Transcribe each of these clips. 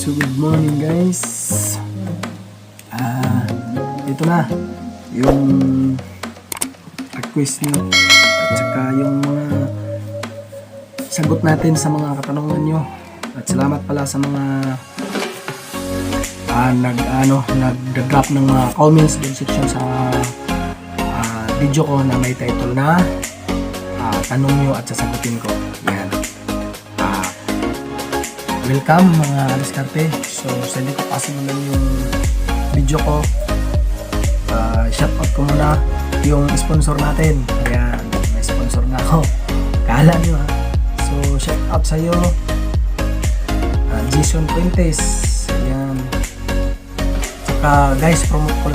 So good morning guys. Ito na yung request nyo at saka yung mga sagot natin sa mga katanungan nyo. At salamat pala sa mga nag-drop ng mga comments din section sa video ko na may title na tanong nyo at sasagutin ko. Yan. Welcome mga diskarte. So sa hindi ko pasimulan yung video ko, shoutout ko muna yung sponsor natin. Ayan, may sponsor na ako. Kala nyo ha. So shoutout sa iyo, Jason Fuentes. Ayan. Saka guys, promote ko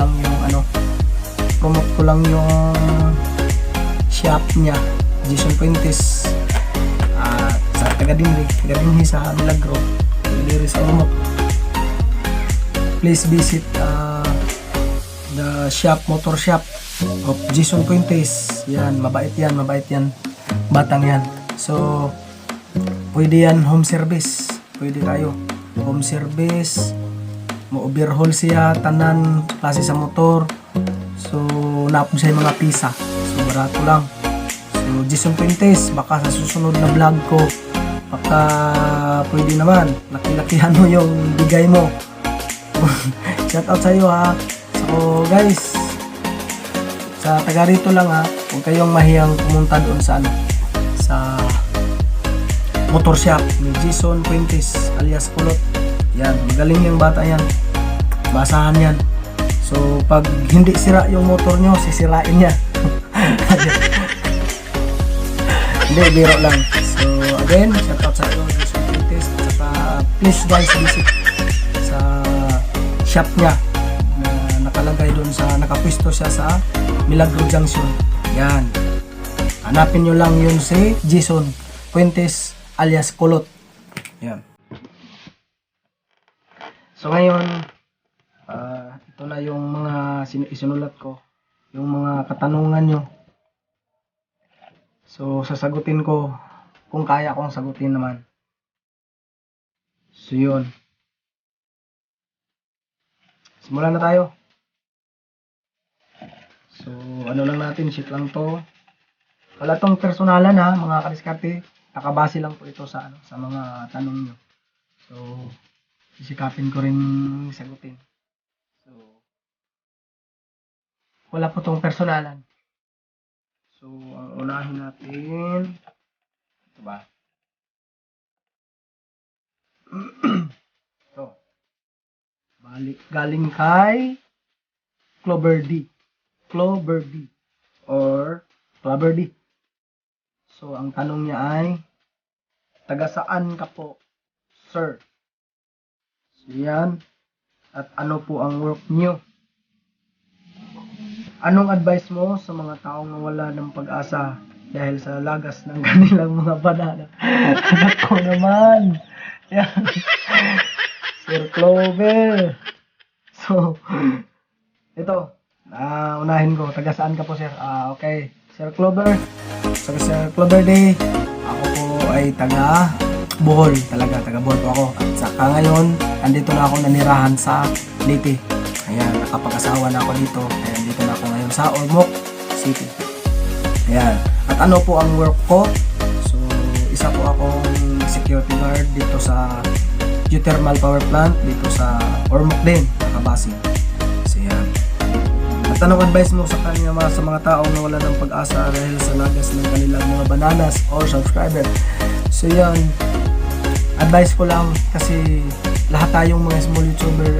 lang yung shop niya, Jason Fuentes. Sa taga-dinhi sa Milagro, Liris Ormoc. Please visit the motor shop of Jason Fuentes. Yan, mabait yan batang yan. So pwede yan home service, pwede kayo home service, mo-overhaul siya tanan klase sa motor. So napon siya mga pisa, so barato lang. So Jason Fuentes, baka sa susunod na vlog ko, baka pwede naman laki-lakihan mo yung bigay mo. Shout out sa iyo ha. So guys, sa taga rito lang ha, huwag kayong mahiyang pumunta doon sa motor shop ni Jason Fuentes alias Kulot. Yan, magaling yung bata yan, basahan yan. So pag hindi sira yung motor nyo, sisirain niya. Hindi, biro lang. So again, shout out sa iyo Jason Fuentes. At saka please guys, visit sa shop niya na nakalagay doon nakapwesto siya sa Milagro Junction. Yan, hanapin nyo lang yun si Jason Fuentes alias Kulot. Yan. So ngayon, ito na yung mga isinulat ko, yung mga katanungan nyo. So sasagutin ko kung kaya kong sagutin naman. So yun, simulan na tayo. So ano lang natin, sheet lang to. Wala tong personalan ha mga kadiskarte, nakabase lang po ito sa mga tanong nyo. So sisikapin ko rin sagutin. So wala po tong personalan. So ang unahin natin, ito ba? Ito. Galing kay Clover D or Clover D. So ang tanong niya ay, taga saan ka po, sir? So yan. At ano po ang work niyo? Anong advice mo sa mga taong nawala ng pag-asa dahil sa lagas ng kanilang mga banana? Anak ko naman. Yan. Sir Clover. So ito, unahin ko, taga saan ka po, sir? Okay, Sir Clover. So Sir Clover Day, ako po ay taga Bohol, taga Bohol po ako. At saka ngayon, andito na ako nanirahan sa Leyte. Ayan, nakapag-asawa na ako dito. Ayan, dito na ako ngayon sa Ormoc City. Ayan, at ano po ang work ko? So isa po akong security guard dito sa geothermal power plant dito sa Ormoc din, nakabase. So yan. At anong advice mo sa mga taong nawala ng pag-asa dahil sa lagas ng kanilang mga bananas or subscriber? So yan, advice ko lang, kasi lahat tayong mga small YouTuber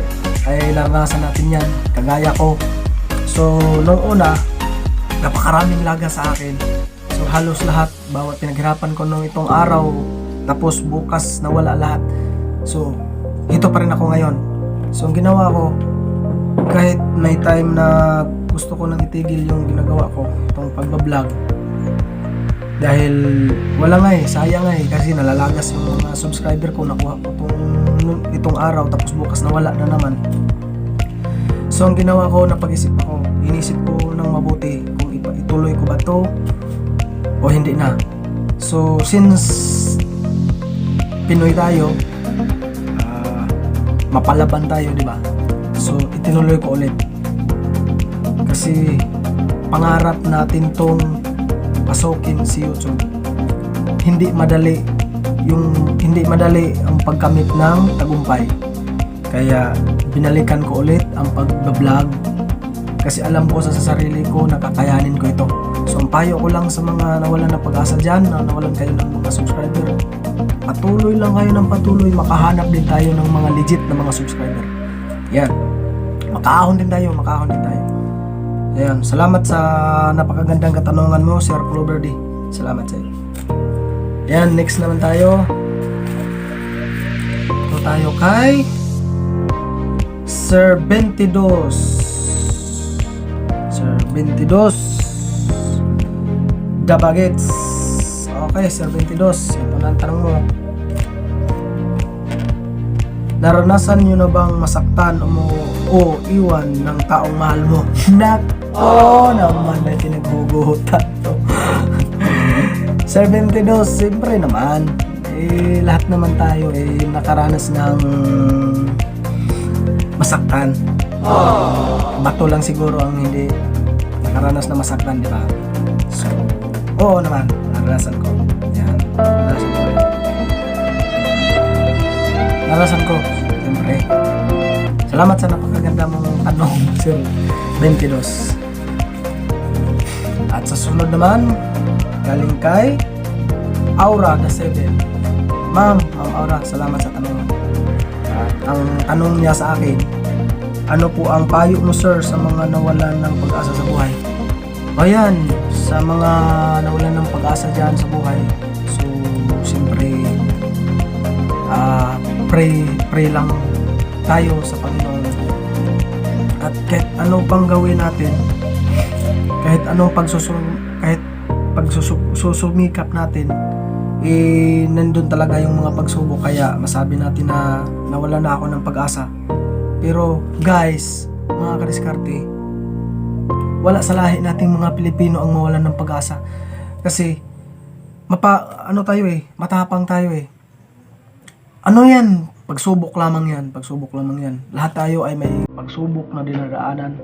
ay naranasan natin yan, kagaya ko. So nung una, napakaraming lagas sa akin. So halos lahat, bawat pinaghirapan ko nung itong araw, tapos bukas nawala lahat. So ito pa rin ako ngayon. So ang ginawa ko, kahit may time na gusto ko nang itigil yung ginagawa ko, itong pagbablog, dahil wala nga sayang kasi nalalagas yung mga subscriber ko. Nakuha ko itong araw, tapos bukas nawala na naman. So ang ginawa ko, inisip ko ng mabuti kung ituloy ko ba to o hindi na. So since Pinoy tayo, mapalaban tayo, di ba? So, itinuloy ko ulit. Kasi, pangarap natin tong pasukin si YouTube. Hindi madali ang pagkamit ng tagumpay. Kaya, binalikan ko ulit ang pag-vlog. Kasi alam ko sa sarili ko, nakakayanin ko ito. So, ang payo ko lang sa mga nawalan ng pag-asa dyan, na nawalan kayo ng mga subscriber, patuloy lang kayo ng patuloy, makahanap din tayo ng mga legit na mga subscriber. Yan. Makaahon din tayo. Ayan. Salamat sa napakagandang katanungan mo, Sir Clover D. Salamat sa iyo. Yan, next naman tayo. Ito tayo kay Sir 22. Sir 22 Dabagets. Okay, Sir 22, ito na ang tanong mo. Naranasan nyo na bang masaktan o iwan ng taong mahal mo? Naman may pinaghugutan to. Sir 22, siyempre naman, lahat naman tayo nakaranas ng masaktan. Bato lang siguro ang hindi nakaranas na masaktan, di ba? So, oo naman, naranasan ko. Yan, naranasan ko, siyempre. Salamat sa napakaganda mong tanong, Sir 22. At sa sunod naman, galing kay Aura the 7. Ma'am Aura, salamat sa tanong. At ang tanong niya sa akin, ano po ang payo mo, sir, sa mga nawalan ng pag-asa sa buhay? Ayan, sa mga nawalan ng pag-asa dyan sa buhay, so siyempre pray lang tayo sa Panginoon. At kahit ano pang gawin natin, kahit anong pagsusumikap natin, nandun talaga yung mga pagsubok. Kaya masabi natin na nawala na ako ng pag-asa. Pero guys, mga kadiskarte, wala sa lahi nating mga Pilipino ang mawalan ng pag-asa. Kasi matapang tayo Ano yan? Pagsubok lamang yan. Lahat tayo ay may pagsubok na dinadaanan,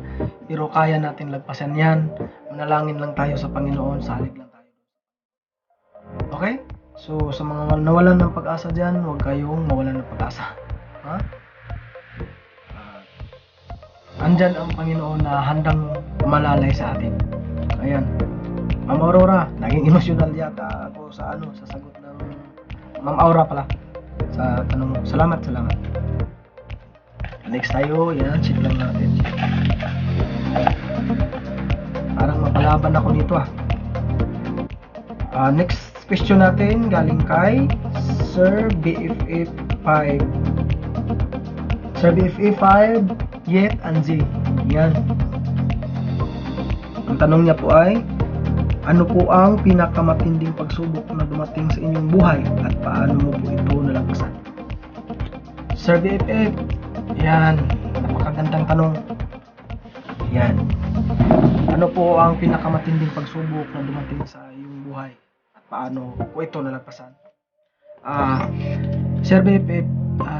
pero kaya natin lagpasan yan. Manalangin lang tayo sa Panginoon, salig lang tayo. Okay? So, sa mga nawalan ng pag-asa dyan, huwag kayong mawalan ng pag-asa. Ha? Andyan ang Panginoon na handang malalay sa atin. Ayan. Ma'am Aurora, naging emotional yata ako sa sagot ng Ma'am Aura pala sa tanong mo. Salamat. Next tayo, yan, check lang natin. Parang mapalaban ako nito next question natin galing kay Sir BFA5. Sir BFA5 Yet and Z. Yan. Ang tanong niya po ay, ano po ang pinakamatinding pagsubok na dumating sa inyong buhay at paano mo po ito nalagpasan? Sir BFF, yan, napakagandang tanong. Yan. Ano po ang pinakamatinding pagsubok na dumating sa iyong buhay at paano po ito nalagpasan? Sir BFF,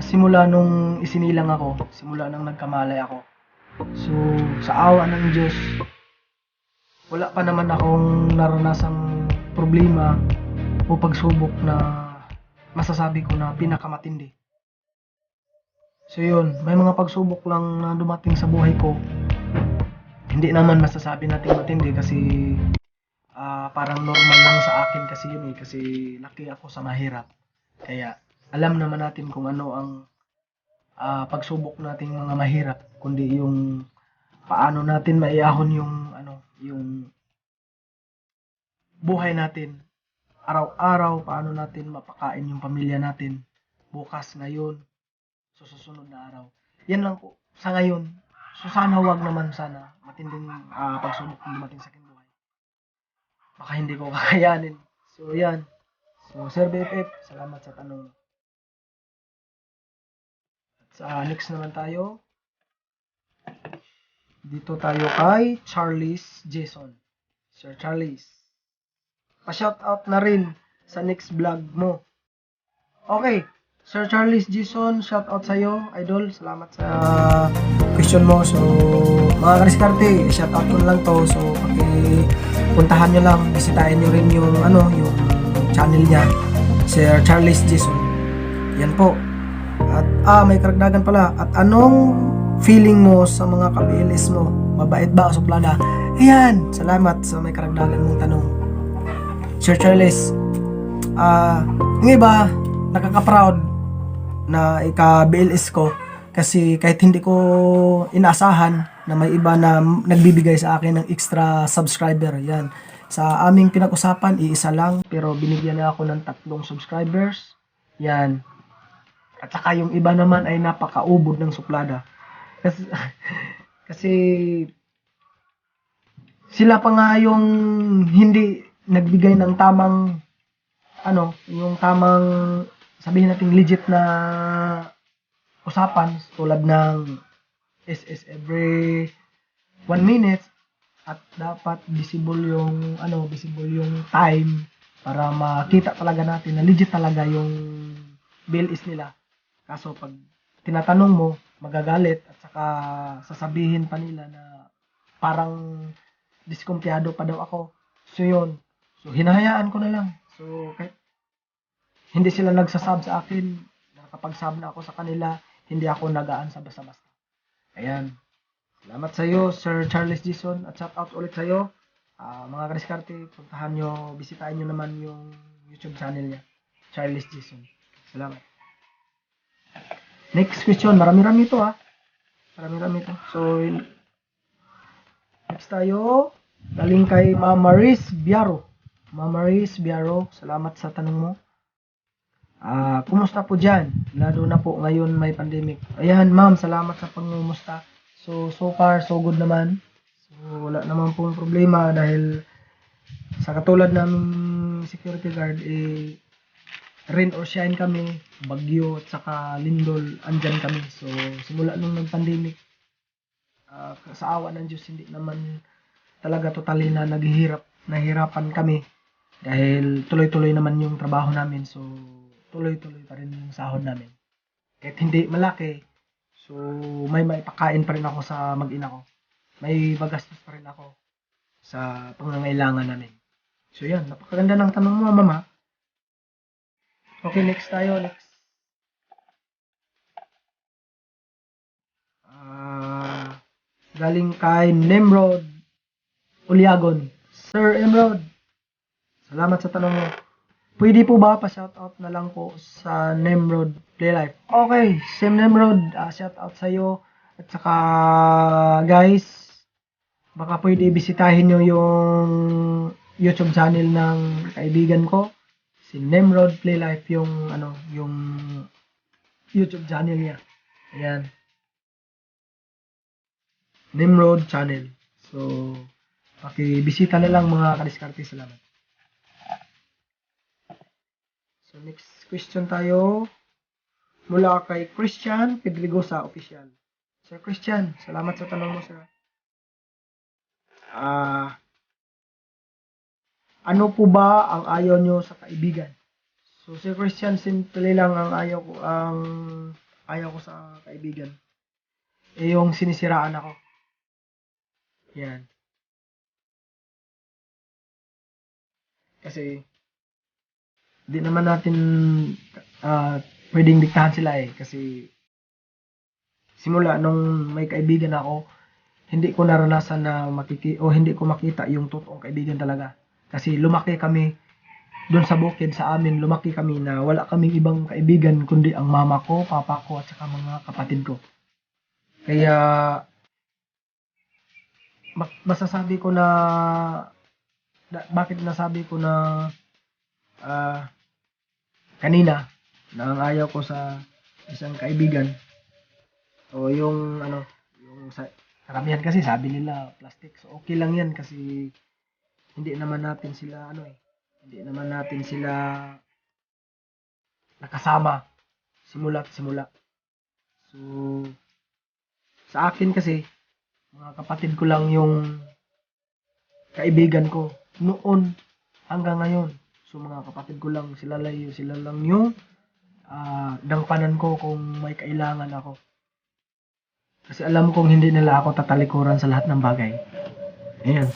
simula nung isinilang ako, simula nang nagkamalay ako, so sa awa ng Diyos, wala pa naman akong naranasang problema o pagsubok na masasabi ko na pinakamatindi. So yun, may mga pagsubok lang na dumating sa buhay ko. Hindi naman masasabi natin matindi kasi parang normal lang sa akin kasi yun kasi laki ako sa mahirap. Kaya alam naman natin kung ano ang pagsubok nating mga mahirap, kundi yung paano natin maiahon yung buhay natin araw-araw, paano natin mapakain yung pamilya natin bukas, ngayon, sa susunod na araw. Yan lang po sa ngayon. So sana wag naman sana matinding pagsubok na dumating sa aking buhay. Baka hindi ko kakayanin. So yan. So Sir BFF, salamat sa tanong. At sa next naman tayo. Dito tayo kay Charles Jason. Sir Charles, pa-shoutout na rin sa next vlog mo. Okay, Sir Charles Jason, shout out sa'yo, idol. Salamat sa question mo. So, mga kadiskarte, shout out ko na lang to. So, puntahan nyo lang, bisitahin nyo rin yung, yung channel niya, Sir Charles Jason. Yan po. At, may karagdagan pala. At anong feeling mo sa mga ka-BLS mo? Mabait ba o suplada? Ayan, salamat sa may karagdagan mong tanong. Sir Charles, yung iba, nakaka-proud na ika-BLS ko kasi kahit hindi ko inaasahan na may iba na nagbibigay sa akin ng extra subscriber. Yan. Sa aming pinag-usapan, iisa lang pero binigyan na ako ng 3 subscribers. Yan. At saka yung iba naman ay napakaubod ng suplada. Kasi, kasi sila pa nga yung hindi nagbigay ng tamang yung tamang sabihin natin legit na usapan tulad ng SS every 1 minute at dapat visible yung time para makita talaga natin na legit talaga yung bill is nila. Kaso pag tinatanong mo, magagalit at saka sasabihin pa nila na parang diskumpiyado pa daw ako. So yun. So hinahayaan ko na lang. So kahit hindi sila nagsasub sa akin, nakapag-sub na ako sa kanila, hindi ako nagaan sa basta-basta. Ayan. Salamat sa iyo, Sir Charles Jason, at shout out ulit sa iyo. Mga kadiskarte, puntahan nyo, bisitahin nyo naman yung YouTube channel niya, Charles Jason. Salamat. Next question, marami-rami ito Marami-rami ito. So, next tayo, galing kay Mama Riz Biaro. Mama Riz Biaro, salamat sa tanong mo. Kumusta po dyan? Lalo na po ngayon may pandemic. Ayan, ma'am, salamat sa pangumusta. So far, so good naman. So, wala naman pong problema dahil sa katulad ng security guard, rain or shine kami, bagyo at saka lindol, andyan kami. So, simula nung nag-pandemic, sa awa ng Diyos, hindi naman talaga totally na nahihirapan kami dahil tuloy-tuloy naman yung trabaho namin. So, tuloy-tuloy pa rin yung sahod namin. Kahit hindi malaki, so may maipakain pa rin ako sa mag-ina ko. May magastos pa rin ako sa pangangailangan namin. So yan, napakaganda ng tanong mo, mama. Okay, next tayo. Next. Galing kay Nemrod Uliagon. Sir Nemrod, salamat sa tanong mo. Pwede po ba pa-shoutout na lang po sa Nemrod Playlife? Okay, Sim Nemrod, shoutout sa iyo. At saka guys, baka pwede bisitahin nyo yung YouTube channel ng kaibigan ko, si Nemrod Playlife, yung YouTube channel niya. Ayan. Nemrod channel. So, pakibisita na lang mga kadiskarte. Salamat. So, next question tayo mula kay Christian Pedregosa Official. Sir Christian, salamat sa tanong mo, sir. Ano po ba ang ayaw nyo sa kaibigan? So, Sir Christian, simple lang ang ayaw ko sa kaibigan. Yung sinisiraan ako. Yan. Kasi, di naman natin pwedeng diktahan sila kasi simula nung may kaibigan ako, hindi ko naranasan na hindi ko makita yung totoong kaibigan talaga. Kasi lumaki kami doon sa bukid sa amin, lumaki kami na wala kaming ibang kaibigan kundi ang mama ko, papa ko at saka mga kapatid ko. Kaya masasabi ko na bakit nasabi ko na kanina na ang ayaw ko sa isang kaibigan o yung karamihan kasi sabi nila plastic. So okay lang yan kasi hindi naman natin sila nakasama simula't simula. So sa akin kasi mga kapatid ko lang yung kaibigan ko noon hanggang ngayon. So mga kapatid ko lang, sila lang yung dangpanan ko kung may kailangan ako. Kasi alam kong hindi nila ako tatalikuran sa lahat ng bagay. Ayan.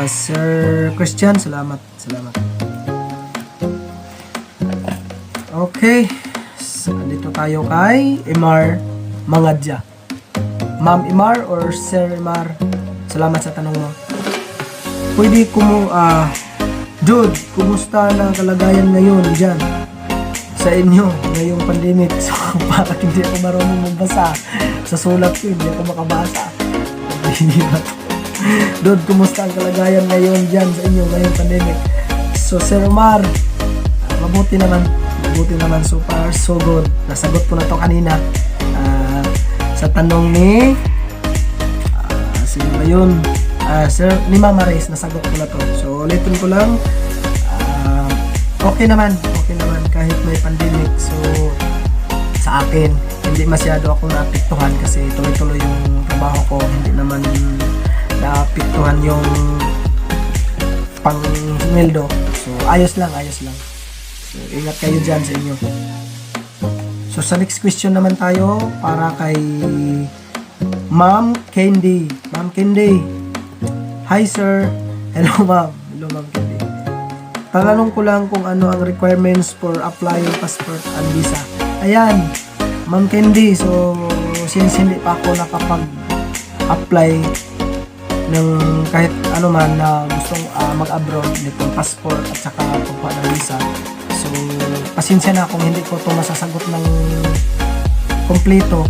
Sir Christian, salamat. Okay. Dito tayo kay Imar Mangadja. Ma'am Imar or Sir Imar, salamat sa tanong mo. Pwede Jude, kumusta na kalagayan ngayon dyan sa inyo ngayong pandemic? So, bakit hindi ako marunong magbasa? Sa sulat ko, hindi ako makabasa. Dude, kumusta ang kalagayan ngayon dyan sa inyo ngayong pandemic? So, Sir Omar, mabuti naman. So far, so good. Nasagot ko na to kanina. Sa tanong ni sino ba yun? Sir, ni Mama Reyes, nasagot ko na to. So, ulitin ko lang. Okay naman kahit may pandemic. So, sa akin, hindi masyado akong naapektuhan kasi tuloy-tuloy yung trabaho ko. Hindi naman naapektuhan yung pang-sweldo. So, ayos lang. So, ingat kayo dyan sa inyo. So, sa next question naman tayo para kay Ma'am Candy. Ma'am Candy. Hi, sir. Hello, Ma'am Candy. Tatanong ko lang kung ano ang requirements for applying passport and visa. Ayan, Ma'am Candy. So, since hindi pa ako nakapag-apply ng kahit ano man na gustong mag-abroad nitong passport at saka pagkuha ng visa. So, pasensya na kung hindi ko ito masasagot ng kompleto.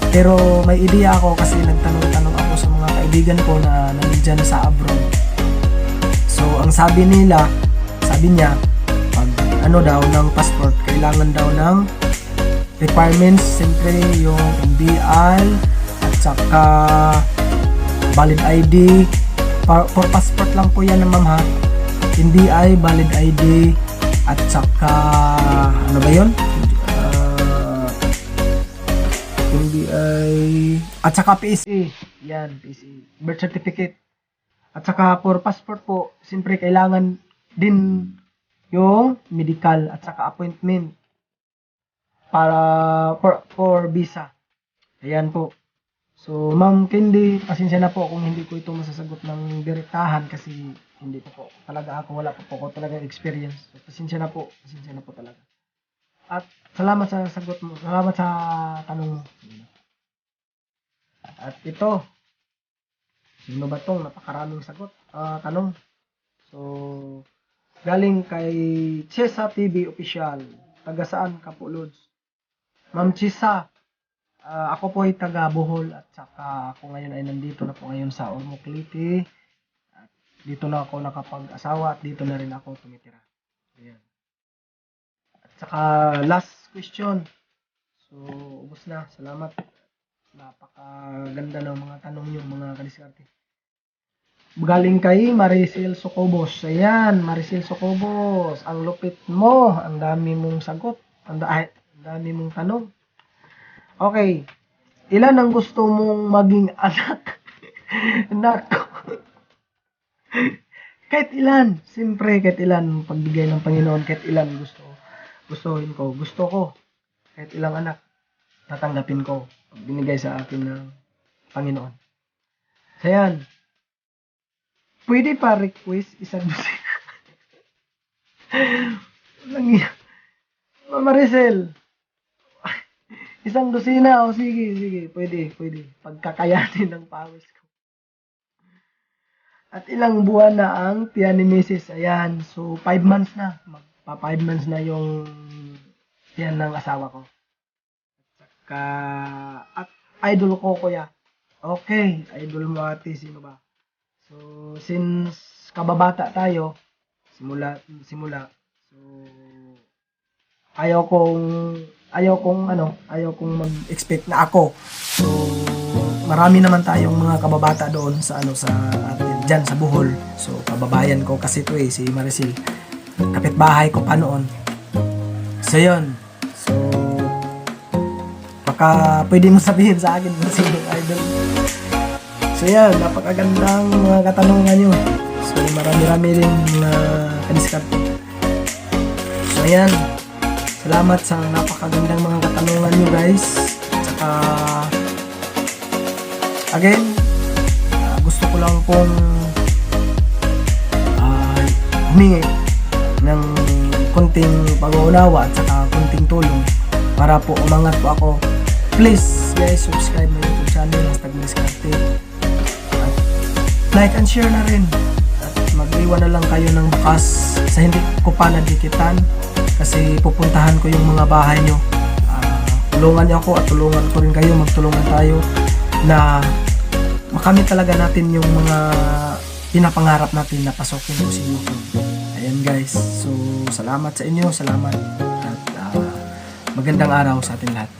Pero may ideya ako kasi nagtanong-tanong ako sa mga kaibigan ko na nandiyan sa abroad. So, ang sabi niya, pag daw ng passport, kailangan daw ng requirements, siyempre yung NBI at saka valid ID. For passport lang po yan, ma'am, ha. NBI, valid ID, at saka ano ba yun? NBI at saka PSA. Yan, PSA. Birth certificate. At saka for passport po, siyempre kailangan din yung medical at saka appointment para for visa. Ayan po. So, Ma'am Candy, pasensya na po kung hindi ko ito masasagot ng direktahan kasi hindi po talaga ako, wala po ako talaga experience. So, pasensya na po talaga. At salamat sa sagot mo, salamat sa tanong mo. At ito, sino ba tong napakaraming tanong? So, galing kay Chesa TV Official. Taga saan ka po, Lods? Ma'am Chesa, ako po ay taga Bohol at saka ako ngayon ay nandito na po ngayon sa Ormoc-Leyte. At dito na ako nakapag-asawa at dito na rin ako tumitira. Ayan. At saka last question. So, ubos na. Salamat. Napakaganda ng mga tanong niyo, mga kadiskarte. Galing kay Maricel Socobos. Ayan, Maricel Socobos. Ang lupit mo. Ang dami mong sagot. Ang dami mong tanong. Okay. Ilan ang gusto mong maging anak? Anak ko. Kahit ilan. Siyempre, kahit ilan. Pagbigay ng Panginoon, kahit ilan gustuhin ko. Gusto ko. Kahit ilang anak. Tatanggapin ko. Pag binigay sa akin ng Panginoon. So, yan. Pwede pa request isang dosina. Maricel. Isang dosina. O sige. Pwede. Pagkakayanin ng pawis ko. At ilang buwan na ang tiyan ni Mrs. Ayan. So, 5 months na. Magpa 5 months na yung tiyan ng asawa ko. At idol ko, kuya. Okay. Idol mo ate. Sino ba? So, since kababata tayo, simula, so, ayaw kong mag-expect na ako. So, marami naman tayong mga kababata doon sa atin, dyan sa Bohol. So, kababayan ko kasi ito si Maricel. Kapitbahay ko pa noon. So, yun. So, baka pwede mo sabihin sa akin kung sino idol. So yan, napakagandang mga katanungan nyo. So marami-rami rin kadiskarte. So yan, Salamat sa napakagandang mga katanungan nyo guys. At saka, again, gusto ko lang pong humingi ng konting pag-uunawa at saka konting tulong para po umangat po ako. Please guys, subscribe my YouTube channel #Diskarte at like and share na rin at mag-iwan na lang kayo ng bukas sa hindi ko pa nadikitan kasi pupuntahan ko yung mga bahay nyo. Tulungan niyo ako at tulungan ko rin kayo, magtulungan tayo na makamit talaga natin yung mga pinapangarap natin na pasokin mo sa YouTube. Ayan guys, so salamat sa inyo, salamat at magandang araw sa atin lahat.